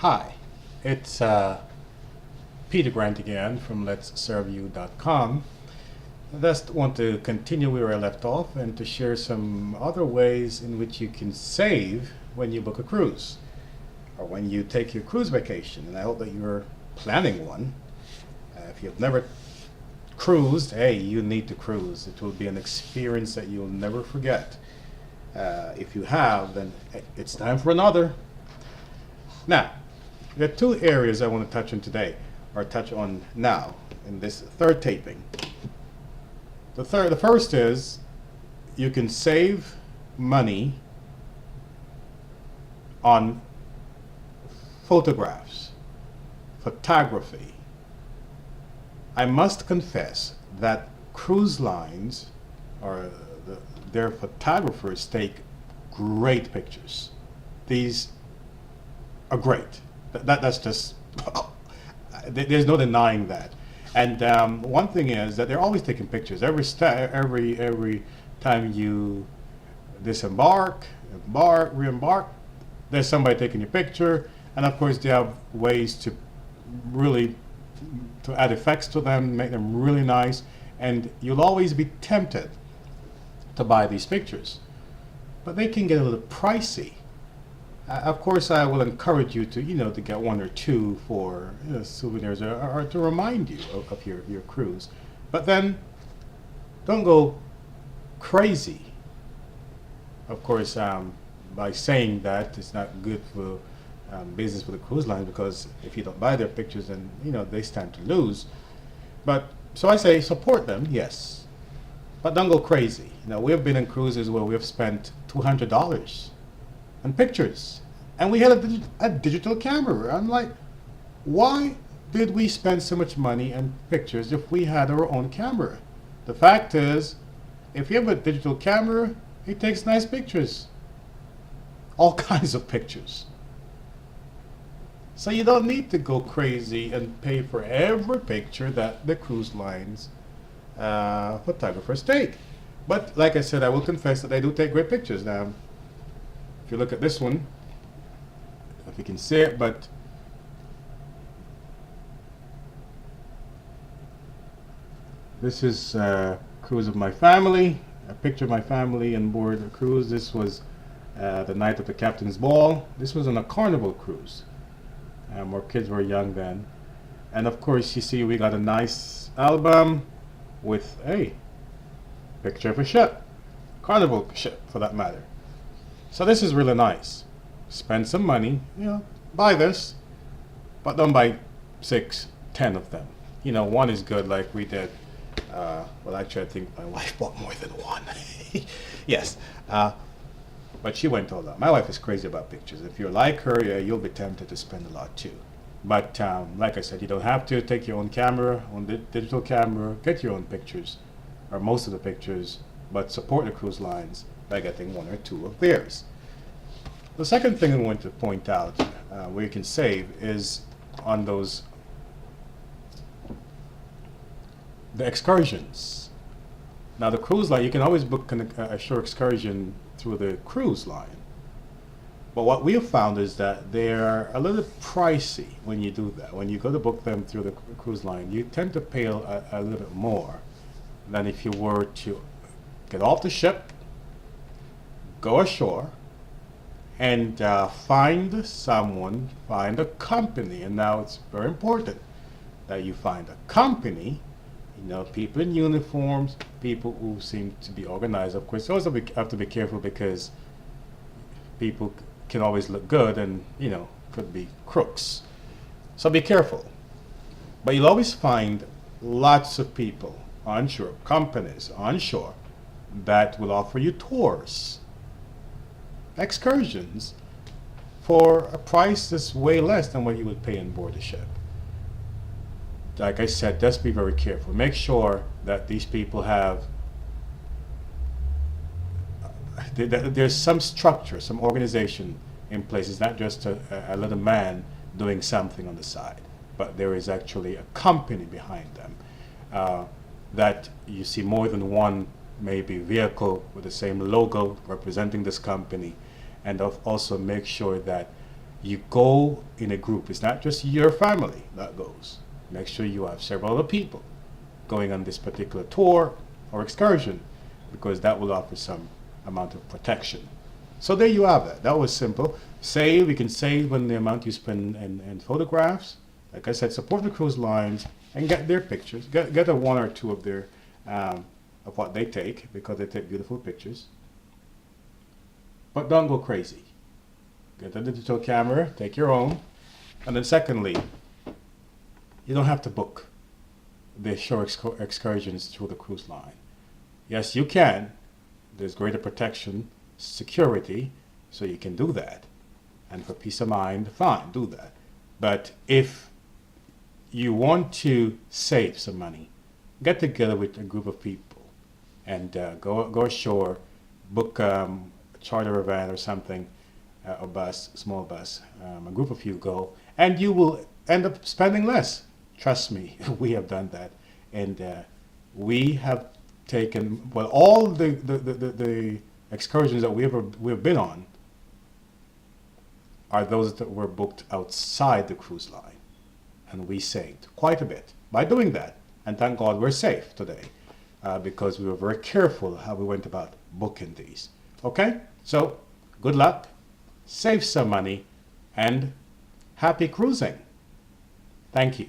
Hi, it's Peter Grant again from Let'sServeYou.com. I just want to continue where I left off and to share some other ways in which you can save when you book a cruise or when you take your cruise vacation. And I hope that you're planning one. If you've never cruised, hey, you need to cruise. It will be an experience that you'll never forget. If you have, then it's time for another. Now, there are two areas I want to touch on today, or touch on now in this third taping. The first is you can save money on photographs, photography. I must confess that cruise lines or their photographers take great pictures. These are great. That's just there's no denying that. And one thing is that they're always taking pictures. Every time you disembark, embark, re-embark, there's somebody taking your picture. And of course, they have ways to really to add effects to them, make them really nice. And you'll always be tempted to buy these pictures, but they can get a little pricey. Of course, I will encourage you to, to get one or two for souvenirs or to remind you of your cruise. But then, don't go crazy. Of course, by saying that, it's not good for business for the cruise line, because if you don't buy their pictures, then they stand to lose. But so I say support them, yes, but don't go crazy. We have been in cruises where we have spent $200 and pictures, and we had a digital camera. I'm like, why did we spend so much money on pictures if we had our own camera? The fact is, if you have a digital camera, it takes nice pictures, all kinds of pictures. So you don't need to go crazy and pay for every picture that the cruise lines photographers take. But like I said, I will confess that they do take great pictures. Now, if you look at this one, if you can see it, but this is a cruise of my family, a picture of my family on board the cruise. This was the night of the captain's ball. This was on a Carnival cruise. Our kids were young then. And of course, you see we got a nice album with a picture of a ship, Carnival ship for that matter. So this is really nice. Spend some money, buy this, but don't buy 6, 10 of them. One is good, like we did. Well, actually, I think my wife bought more than one. Yes, but she went all out. My wife is crazy about pictures. If you're like her, yeah, you'll be tempted to spend a lot too. But like I said, you don't have to take your own camera, digital camera, get your own pictures, or most of the pictures, but support the cruise lines by getting 1 or 2 of theirs. The second thing I want to point out where you can save is on the excursions. Now the cruise line, you can always book a shore excursion through the cruise line. But what we have found is that they're a little pricey when you do that. When you go to book them through the cruise line, you tend to pay a little bit more than if you were to get off the ship, go ashore, and find a company. And now it's very important that you find a company, people in uniforms, people who seem to be organized. Of course, you also have to be careful, because people can always look good and, could be crooks. So be careful. But you'll always find lots of people on shore, companies on shore, that will offer you tours, excursions, for a price that's way less than what you would pay on board a ship. Like I said, just be very careful. Make sure that these people have there's some structure, some organization in place. It's not just a little man doing something on the side, but there is actually a company behind them. That you see more than one maybe vehicle with the same logo representing this company, and also make sure that You go in a group. It's not just your family that goes. Make sure you have several other people going on this particular tour or excursion, because that will offer some amount of protection. So there you have it. That was simple. Save, we can save on the amount you spend in photographs. Like I said, support the cruise lines and get their pictures. Get a one or two of their of what they take, because they take beautiful pictures. But don't go crazy. Get a digital camera, take your own. And then secondly, you don't have to book the shore excursions through the cruise line. Yes, you can. There's greater protection, security, so you can do that. And for peace of mind, fine, do that. But if you want to save some money, get together with a group of people and go ashore, book a charter van or something, a bus, small bus, a group of you go, and you will end up spending less. Trust me, we have done that. And we have taken, well, all the excursions that we've been on are those that were booked outside the cruise line. And we saved quite a bit by doing that. And thank God we're safe today, because we were very careful how we went about booking these. Okay? So, good luck, save some money, and happy cruising. Thank you.